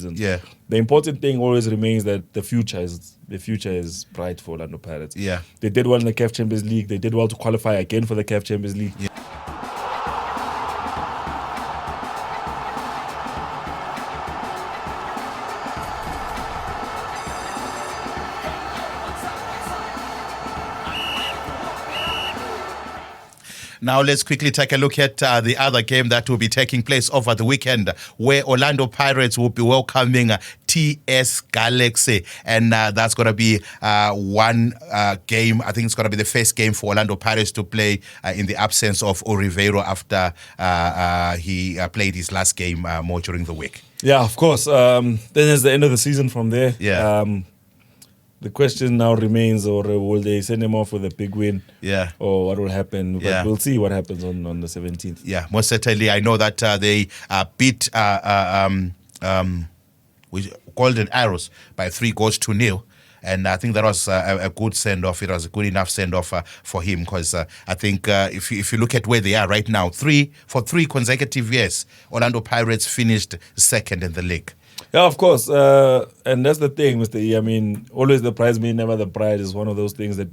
Yeah. The important thing always remains that the future is bright for Orlando Pirates. Yeah. They did well in the CAF Champions League. They did well to qualify again for the CAF Champions League. Yeah. Now let's quickly take a look at the other game that will be taking place over the weekend, where Orlando Pirates will be welcoming TS Galaxy, and that's going to be one game. I think it's going to be the first game for Orlando Pirates to play in the absence of Riveiro after he played his last game more during the week. Yeah, of course. Then there's the end of the season from there. Yeah. The question now remains, or will they send him off with a big win? Yeah. Or what will happen? But Yeah. we'll see what happens on the 17th. Yeah, most certainly. I know that they beat Golden Arrows by 3-0. And I think that was a good send-off. It was a good enough send-off for him, because I think if you look at where they are right now, for three consecutive years, Orlando Pirates finished second in the league. Yeah, of course. And that's the thing, Mr. E. I mean, always the prize may never the bride is one of those things that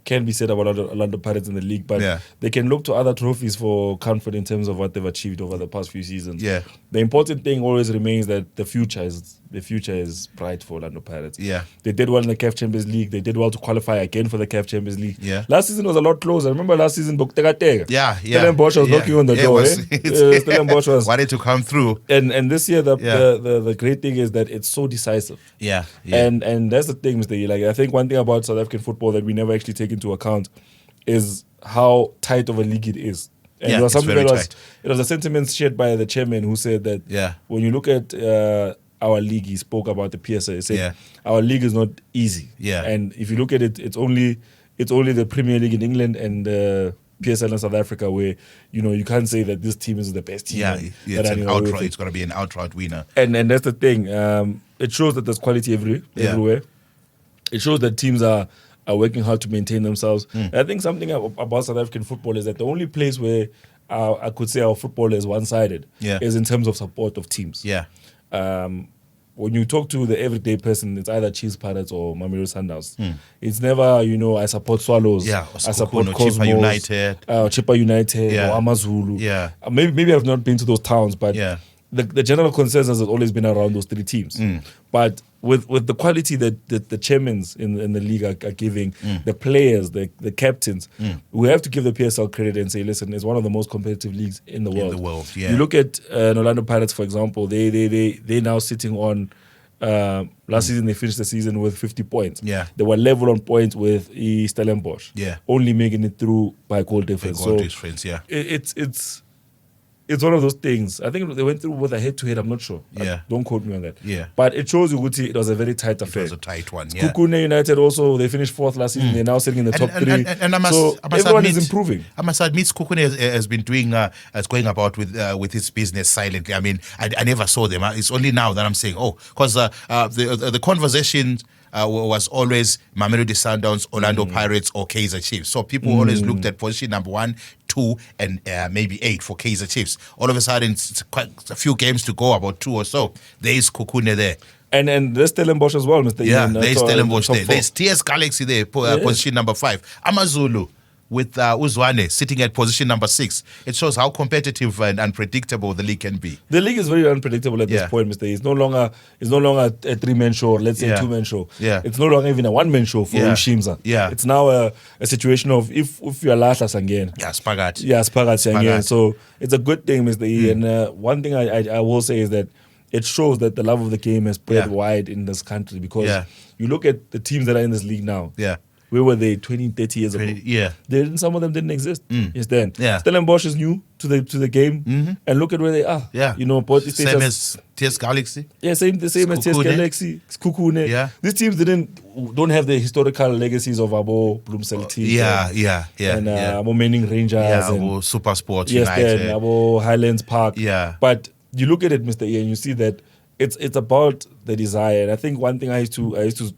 can be said about Orlando Pirates in the league, but Yeah. they can look to other trophies for comfort in terms of what they've achieved over the past few seasons. Yeah. The important thing always remains that the future is bright for Orlando Pirates. Yeah. They did well in the CAF Champions League. They did well to qualify again for the CAF Champions League. Yeah. Last season was a lot closer. I remember last season, Yeah. Stellenbosch was knocking on the door. Stellenbosch was wanted to come through. And this year, Yeah. the great thing is that it's so decisive. Yeah. And that's the thing, Mr. E. Like, I think one thing about South African football that we never actually take into account is how tight of a league it is. And Yeah, it was it's something very that tight. it was a sentiment shared by the chairman, who said that Yeah. when you look at our league, he spoke about the PSA. He said Yeah. our league is not easy. Yeah. And if you look at it, it's only the Premier League in England and PSL in South Africa where you can't say that this team is the best team. Yeah, that it's are an in our way. outright. It's going to be an outright winner. And that's the thing. It shows that there's quality everywhere. It shows that teams are working hard to maintain themselves. And I think something about South African football is that the only place where I could say our football is one-sided is in terms of support of teams. Yeah. When you talk to the everyday person, it's either Chiefs, Pirates, or Mamelodi Sundowns. It's never, I support Swallows. Yeah, I support Chippa Cosmos, United. Chippa United, Yeah. or Amazulu. Yeah. Maybe I've not been to those towns, but Yeah. the general consensus has always been around those three teams. But with the quality that the chairmen in the league are giving, the players, the captains, we have to give the PSL credit and say, listen, it's one of the most competitive leagues in the world. Yeah. You look at Orlando Pirates, for example, they're now sitting on, last season they finished the season with 50 points. Yeah. They were level on points with Stellenbosch. Yeah. Only making it through by goal difference. Goal difference, yeah. It's one of those things. I think they went through with a head-to-head. I'm not sure. Yeah. Don't quote me on that. Yeah. But it shows you, Guti, it was a very tight affair. It was a tight one, yeah. Kukune United also, they finished fourth last season. They're now sitting in the top three. And I must everyone admit, is improving. I must admit, Kukune has been doing, going about with his business silently. I mean, I never saw them. It's only now that I'm saying, because the conversation was always Mamelodi Sundowns, Orlando Pirates, or Kaizer Chiefs. So people always looked at position number 1, 2, and maybe 8 for Kaizer Chiefs. All of a sudden, it's quite a few games to go, about 2 or so. There is Kukune there. And there's Stellenbosch as well, Mr. Yeah, Ian. there's Stellenbosch there. 4. There's TS Galaxy there, position number 5. Amazulu with Uzwane sitting at position number 6. It shows how competitive and unpredictable the league can be. The league is very unpredictable at this point, Mr. E. It's no longer a 3-man show, let's say a 2-man show. Yeah. It's no longer even a 1-man show for Ushimza. Yeah. It's now a situation of if you are last again. Yeah, Spagat. Yeah, Spagat again. So it's a good thing, Mr. E. And one thing I will say is that it shows that the love of the game has spread wide in this country, because you look at the teams that are in this league now. Yeah. Where were they 20, 30 years ago? Yeah. Some of them didn't exist. Yes, then. Yeah. Stellenbosch is new to the game, and look at where they are. Yeah. Same as TS Galaxy. Yeah, the same as TS Galaxy, Kukune. Yeah. These teams don't have the historical legacies of Abo Bloemsel team. And Abo Manning Rangers. Yeah, and Abo Supersport yes, United. then Abo Highlands Park. Yeah. But you look at it, Mr. E, and you see that it's about the desire. And I think one thing I used to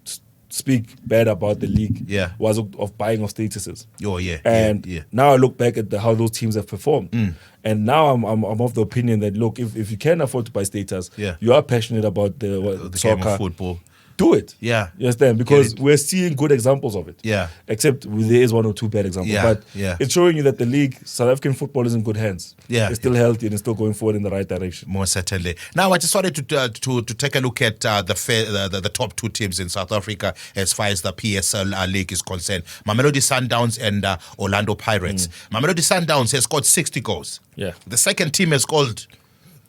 speak bad about the league Yeah. was of buying of statuses. Oh yeah. And yeah. now I look back at how those teams have performed. And now I'm of the opinion that, look, if you can afford to buy status, Yeah. you are passionate about the game soccer, of football. do it. Yeah. You understand? Because we're seeing good examples of it. Yeah. Except there is one or two bad examples. Yeah, But yeah. it's showing you that the league, South African football is in good hands. Yeah. It's still healthy and it's still going forward in the right direction. Most certainly. Now, I just wanted to take a look at the top two teams in South Africa as far as the PSL league is concerned. Mamelodi Sundowns and Orlando Pirates. Mamelodi Sundowns has scored 60 goals. Yeah. The second team has scored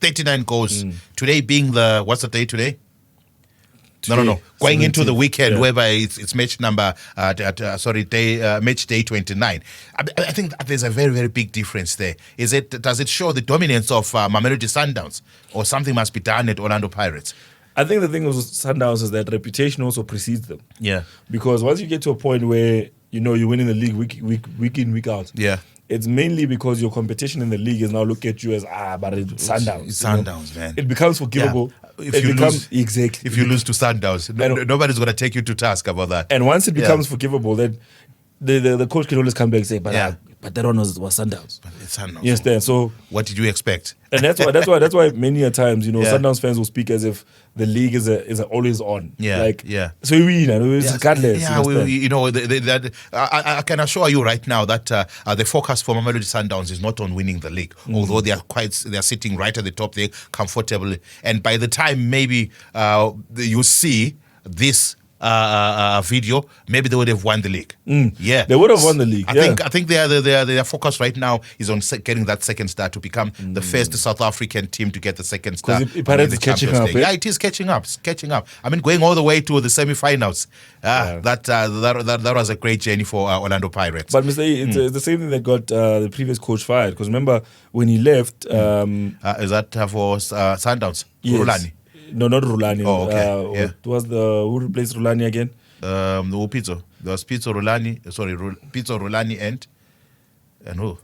39 goals. Today being what's the day today? No. Going into the weekend, whereby it's match number, match day 29. I think that there's a very, very big difference there. Does it show the dominance of Mamelodi Sundowns, or something must be done at Orlando Pirates? I think the thing with Sundowns is that reputation also precedes them. Yeah. Because once you get to a point where you're winning the league week in, week out. Yeah. It's mainly because your competition in the league is now look at you as but it's Sundowns. It's Sundowns, man. It becomes forgivable. Yeah. If you lose to Sundowns, nobody's going to take you to task about that. And once it becomes forgivable, then the coach can always come back and say, but that one was Sundowns. But it's Sundowns. You understand? So what did you expect? And that's why many a times Sundowns fans will speak as if the league is a always on. So we win, it's regardless. I can assure you right now that the focus for Mamelodi Sundowns is not on winning the league, although they are sitting right at the top there comfortably. And by the time maybe you see this video, maybe they would have won the league. Yeah, they would have won the league. I think their focus right now is on getting that second star to become the first South African team to get the second star. Because it's catching up. Yeah, it is catching up. It's catching up. I mean, going all the way to the semi-finals. That was a great journey for Orlando Pirates. But Mr. E, it's the same thing that got the previous coach fired. Because remember when he left, is that for Sundowns? Yes. Rulani? No, not Rulani. Oh, okay. It was who replaced Rulani again? Pizzo. There was Pizzo Rulani and who?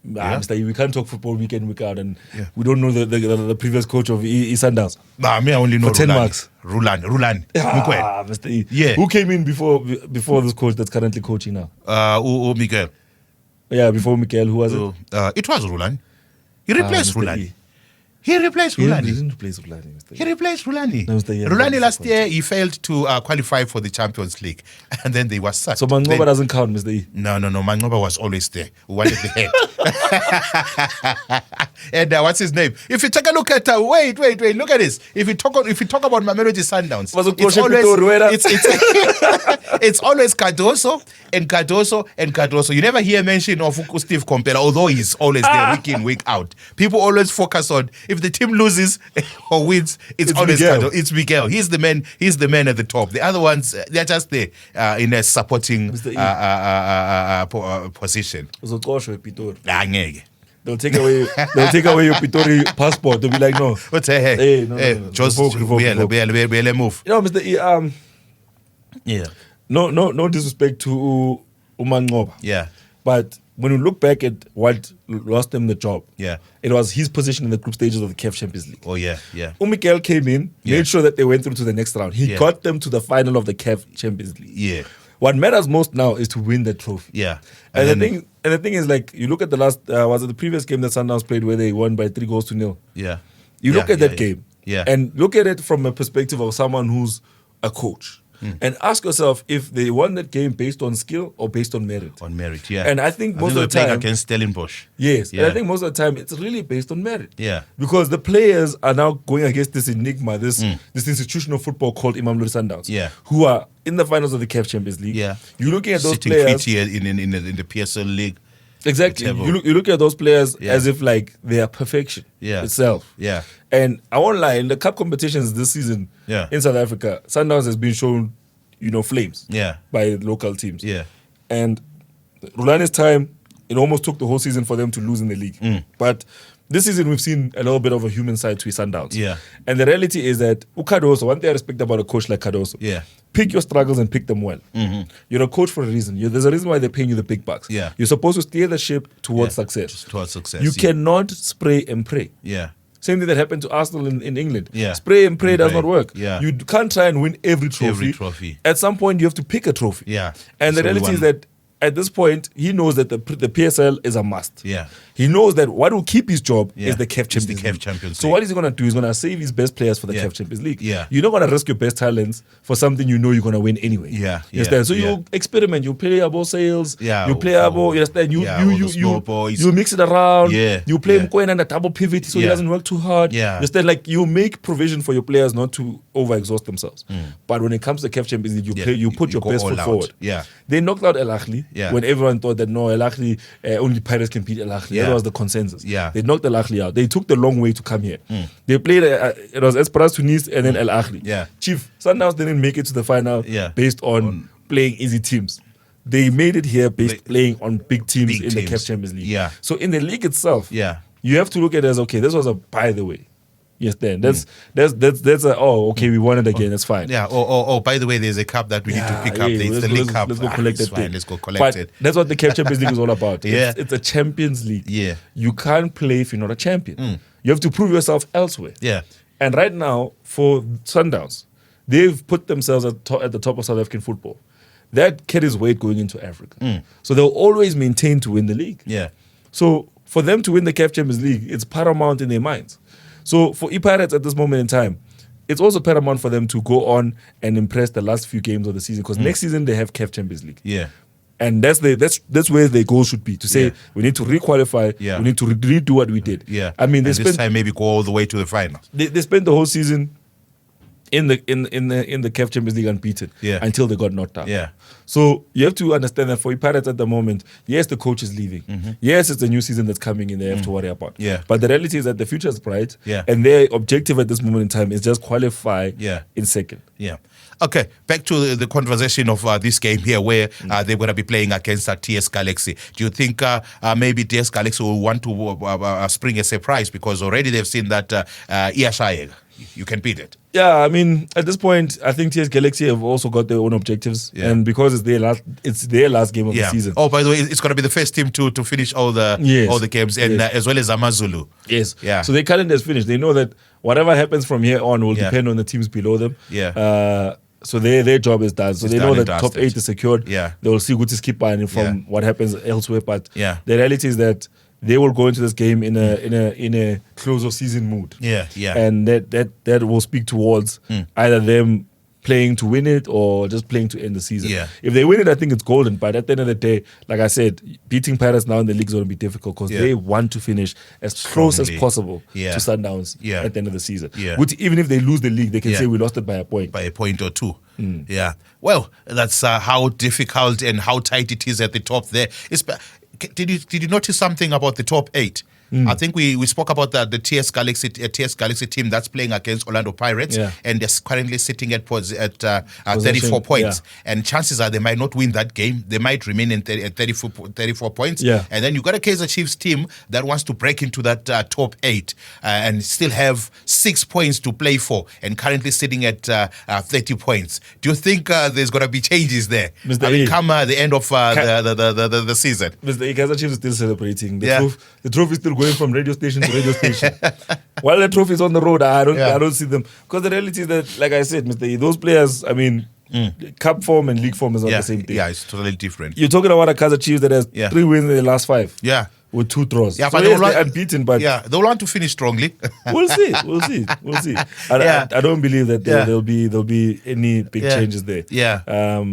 Mr. E, we can't talk football week in, week out, and we don't know the previous coach of Sundowns. Nah, me I only know for 10 marks. Rulani. Mr. E. Yeah. Who came in before this coach that's currently coaching now? Miguel. Yeah, before Miguel, who was it? It was Rulani. He replaced Rulani. He replaced Rulani. He didn't replace Rulani. He replaced Rulani. No, Rulani last year, he failed to qualify for the Champions League. And then they were sacked. So Mangoba doesn't count, Mr. E? No. Mangoba was always there. We wanted the head. And what's his name? If you take a look at, wait, look at this. If you talk about Mamelodi Sundowns, it's always Cardoso and Cardoso. You never hear mention of Steve Compella, although he's always there week in, week out. People always focus on if the team loses or wins, it's always Miguel. It's Miguel. He's the man at the top. The other ones, they're just there in a supporting position. They'll take away your Pitori passport. They'll be like, no. What's hey, just move. Mr. E, no disrespect to Umangoba. Yeah. But when you look back at what lost him the job, it was his position in the group stages of the CAF Champions League. Oh, yeah. Miguel came in, made sure that they went through to the next round. He got them to the final of the CAF Champions League. Yeah. What matters most now is to win the trophy. Yeah. And the thing is, like, you look at the last, was it the previous game that Sundowns played where they won by 3-0? Yeah. You look at that game and look at it from a perspective of someone who's a coach. And ask yourself if they won that game based on skill or based on merit. On merit, yeah. And I think most of the time against Stellenbosch. Yes, and I think most of the time it's really based on merit. Yeah. Because the players are now going against this enigma, this institution of football called Mamelodi Sundowns. Yeah. Who are in the finals of the CAF Champions League. Yeah. You're looking at those sitting players here in the PSL league. Exactly. You look at those players as if like they are perfection itself. Yeah. And I won't lie, in the cup competitions this season in South Africa, Sundowns has been shown, flames by local teams. Yeah. And Rulani's time, it almost took the whole season for them to lose in the league. But this season we've seen a little bit of a human side to his Sundowns. Yeah. And the reality is that Cardoso, one thing I respect about a coach like Cardoso, pick your struggles and pick them well. You're a coach for a reason. There's a reason why they're paying you the big bucks. Yeah. You're supposed to steer the ship towards success. Towards success. You cannot spray and pray. Yeah. Same thing that happened to Arsenal in England. Yeah. Spray and pray does not work. Yeah. You can't try and win every trophy. At some point, you have to pick a trophy. Yeah. And the reality is that at this point, he knows that the PSL is a must. Yeah. He knows that what will keep his job is the CAF Champions League. So what is he going to do? He's going to save his best players for the CAF Champions League. Yeah. You're not going to risk your best talents for something you know you're going to win anyway. Yeah. You understand? So you experiment. You play about sales. Yeah. You play about, you understand? You mix it around. Yeah. You play Mkoen and a double pivot so he doesn't work too hard. Yeah. You understand? Like, you make provision for your players not to overexhaust themselves. But when it comes to the CAF Champions League, you put your best foot forward. Yeah. They knocked out El Ahly when everyone thought that no, El Ahly, only Pirates can beat El Ahly. That was the consensus. Yeah. They knocked El Ahly out. They took the long way to come here. They played, it was Esperance Tunis and then El Ahly. Yeah. Chief, Sundowns didn't make it to the final based on playing easy teams. They made it here based playing on big teams in the CAF Champions League. Yeah. So in the league itself, you have to look at it as, okay, this was a by the way. Yes, then that's okay, we won it again. That's fine. Yeah. Oh, by the way, there's a cup that we need to pick up. It's the League Cup. Let's go collect it. Let's go collect it. That's what the CAF Champions League is all about. Yeah. It's a Champions League. Yeah. You can't play if you're not a champion. You have to prove yourself elsewhere. Yeah. And right now, for Sundowns, they've put themselves at the top of South African football. That carries weight going into Africa. So they'll always maintain to win the league. Yeah. So for them to win the CAF Champions League, it's paramount in their minds. So for Pirates at this moment in time, it's also paramount for them to go on and impress the last few games of the season, because next season they have CAF Champions League. Yeah. And that's where their goal should be, to say we need to requalify, we need to redo what we did. Yeah. I mean, this time maybe go all the way to the final. They spent the whole season in the CAF Champions League unbeaten until they got knocked out. Yeah. So you have to understand that for Pirates at the moment, yes, the coach is leaving. Yes, it's a new season that's coming in they have to worry about. Yeah. But the reality is that the future is bright. Yeah. And their objective at this moment in time is just qualify in second. Yeah. Okay, back to the conversation of this game here, where they're going to be playing against TS Galaxy. Do you think maybe TS Galaxy will want to spring a surprise, because already they've seen that Iashaye, you can beat it? Yeah, I mean, at this point, I think TS Galaxy have also got their own objectives, and because it's their last game of the season. Oh, by the way, it's going to be the first team to finish all the games, and as well as Amazulu. Yes. Yeah. So their calendar is finished. They know that whatever happens from here on will depend on the teams below them. Yeah. So their job is done. So It's they know done that and top 8 dusted. is secured. Yeah. They will see Gutis keep on from what happens elsewhere. But the reality is that they will go into this game in a close of season mood. Yeah. And that will speak towards either them playing to win it or just playing to end the season. Yeah. If they win it, I think it's golden. But at the end of the day, like I said, beating Pirates now in the league is going to be difficult, because they want to finish as close as possible to Sundowns at the end of the season. Yeah. Which, even if they lose the league, they can say we lost it by a point. By a point or two. Yeah. Well, that's how difficult and how tight it is at the top there. Did you notice something about the top 8? I think we spoke about the TS Galaxy team that's playing against Orlando Pirates, and they're currently sitting at 34 points. And chances are they might not win that game. They might remain at 34 points. And then you got a Kaizer Chiefs team that wants to break into that top 8 and still have 6 points to play for, and currently sitting at 30 points. Do you think there's going to be changes there? Come the end of the season? Mr. Kaizer Chiefs is still celebrating. The trophy is still going from radio station to radio station. While the trophy is on the road, I don't see them. Because the reality is that, like I said, Mr. those players, I mean, cup form and league form is not the same thing. Yeah, it's totally different. You're talking about a Kaizer Chiefs that has 3 wins in the last 5. Yeah. With 2 draws. Yeah, so but they're unbeaten, but they'll want to finish strongly. We'll see. I don't believe that there'll be any big changes there. Yeah.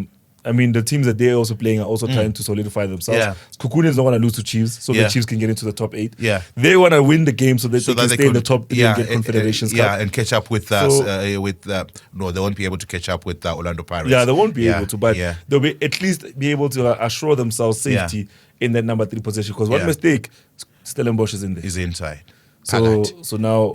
I mean, the teams that they're also playing are also trying to solidify themselves. Yeah. Kukunians don't want to lose to Chiefs, so the Chiefs can get into the top 8. Yeah. They want to win the game so that they can stay in the top 3 and get Confederations Cup. Yeah, and catch up with no, they won't be able to catch up with Orlando Pirates. Yeah, they won't be able to, but they'll be at least be able to assure themselves safety in that number 3 position. Because one mistake, Stellenbosch is in there. Is inside. So now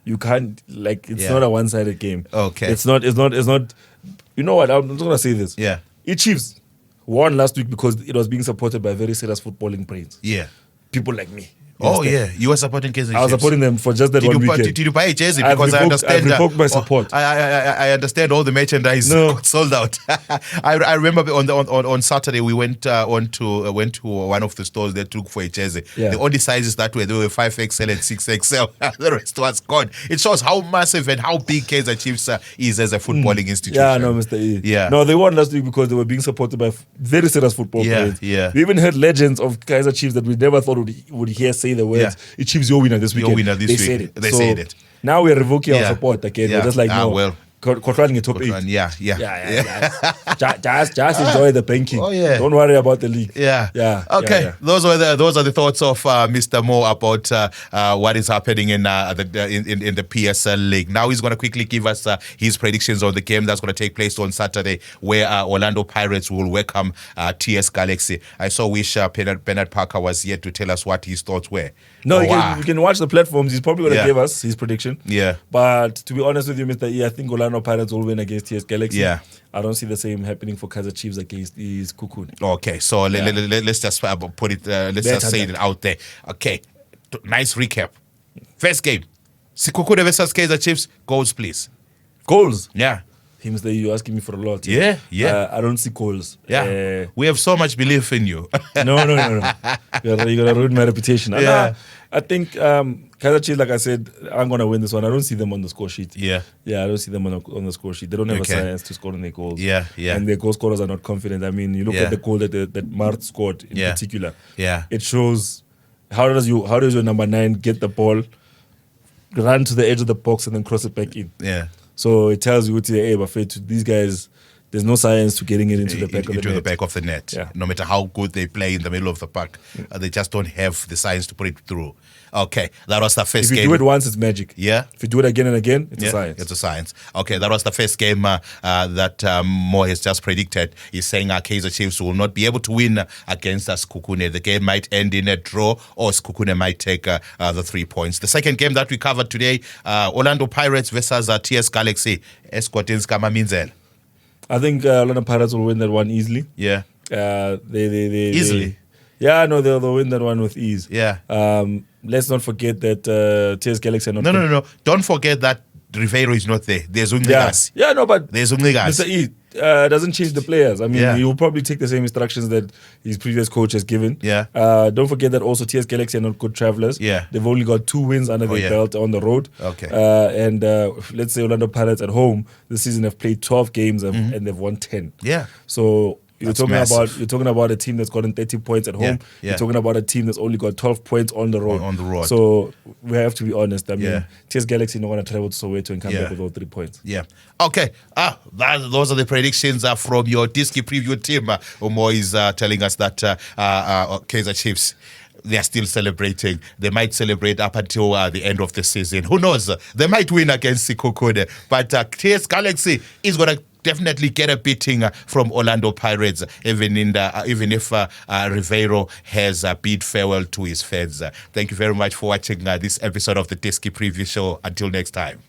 you can't, it's not a one-sided game. Okay. It's not. You know what? I'm not gonna say this. Yeah. Chiefs won last week because it was being supported by very serious footballing brains. Yeah. People like me. Oh yeah, you were supporting Kaizer Chiefs. I was supporting them for just that one weekend. Did you buy a jersey? I've Because I understand. I've revoked my support. I understand all the merchandise got sold out. I remember on Saturday we went to one of the stores that took for a jersey. Yeah. The only sizes that were there were 5XL and 6XL. The rest was gone. It shows how massive and how big Kaizer Chiefs is as a footballing institution. Yeah, no, Mr. E. Yeah. No, they won last week because they were being supported by very serious football players. Yeah. We even heard legends of Kaizer Chiefs that we never thought would hear say the words, "It Chiefs your winner this weekend." Your winner this they week. said it. They said it. Now we're revoking our support again. Yeah. We're just like, no, well. controlling a top 8. Yeah. Just enjoy the banking. Oh, yeah. Don't worry about the league. Yeah. Okay. Yeah. Those are the thoughts of Mr. Moore about what is happening in the PSL league. Now he's going to quickly give us his predictions on the game that's going to take place on Saturday, where Orlando Pirates will welcome TS Galaxy. I saw wish Bernard Parker was here to tell us what his thoughts were. No, you can watch the platforms. He's probably going to give us his prediction. Yeah. But to be honest with you, Mr. E, I think Orlando Pirates will win against TS Galaxy. Yeah. I don't see the same happening for Kaizer Chiefs against these Cocoon. Okay, so let's just put it. Let's just say it out there. Okay, nice recap. First game, Sekhukhune versus Kaizer Chiefs. Goals, please. Goals. Yeah. Hey, Mr. E, you're asking me for a lot. Yeah. I don't see goals. Yeah. We have so much belief in you. No. You're going to ruin my reputation. Yeah. I think Kaizer Chiefs, like I said, I'm going to win this one. I don't see them on the score sheet. Yeah, I don't see them on the score sheet. They don't have a science to score on their goals. Yeah. And their goal scorers are not confident. I mean, you look at the goal that Mart scored in particular. Yeah. It shows how does your number 9 get the ball, run to the edge of the box, and then cross it back in. Yeah. So it tells you, hey, Buffet, to these guys, there's no science to getting it into the back of the net. Into the back of the net. Yeah. No matter how good they play in the middle of the park, they just don't have the science to put it through. Okay, that was the first game. If you do it once, it's magic. Yeah. If you do it again and again, it's a science. It's a science. Okay, that was the first game that Mo has just predicted. He's saying Kaizer Chiefs will not be able to win against Sekhukhune. The game might end in a draw, or Sekhukhune might take the 3 points. The second game that we covered today, Orlando Pirates versus TS Galaxy. Escortins Kama Minzel. I think Orlando Pirates will win that one easily. Yeah. Easily? They'll win that one with ease. Yeah. Let's not forget that TS Galaxy are not... No. Don't forget that Riveiro is not there. There's Ungligas. Yeah, no, but... There's Ungligas. Mr. E doesn't change the players. I mean, he will probably take the same instructions that his previous coach has given. Yeah. Don't forget that also TS Galaxy are not good travelers. Yeah. They've only got 2 wins under their belt on the road. Okay. And let's say Orlando Pirates at home this season have played 12 games and they've won 10. Yeah. So... You're talking massive. about a team that's gotten 30 points at home. Yeah. You're talking about a team that's only got 12 points on the road. On the road. So we have to be honest. I mean, TS Galaxy not going to travel to Soweto and come back with all 3 points. Yeah. Okay. Those are the predictions from your Diski Preview team. Omo is telling us that Kaizer Chiefs, they are still celebrating. They might celebrate up until the end of the season. Who knows? They might win against Sekhukhune. But TS Galaxy is going to definitely get a beating from Orlando Pirates, even if Riveiro has bid farewell to his fans. Thank you very much for watching this episode of the Diski Preview Show. Until next time.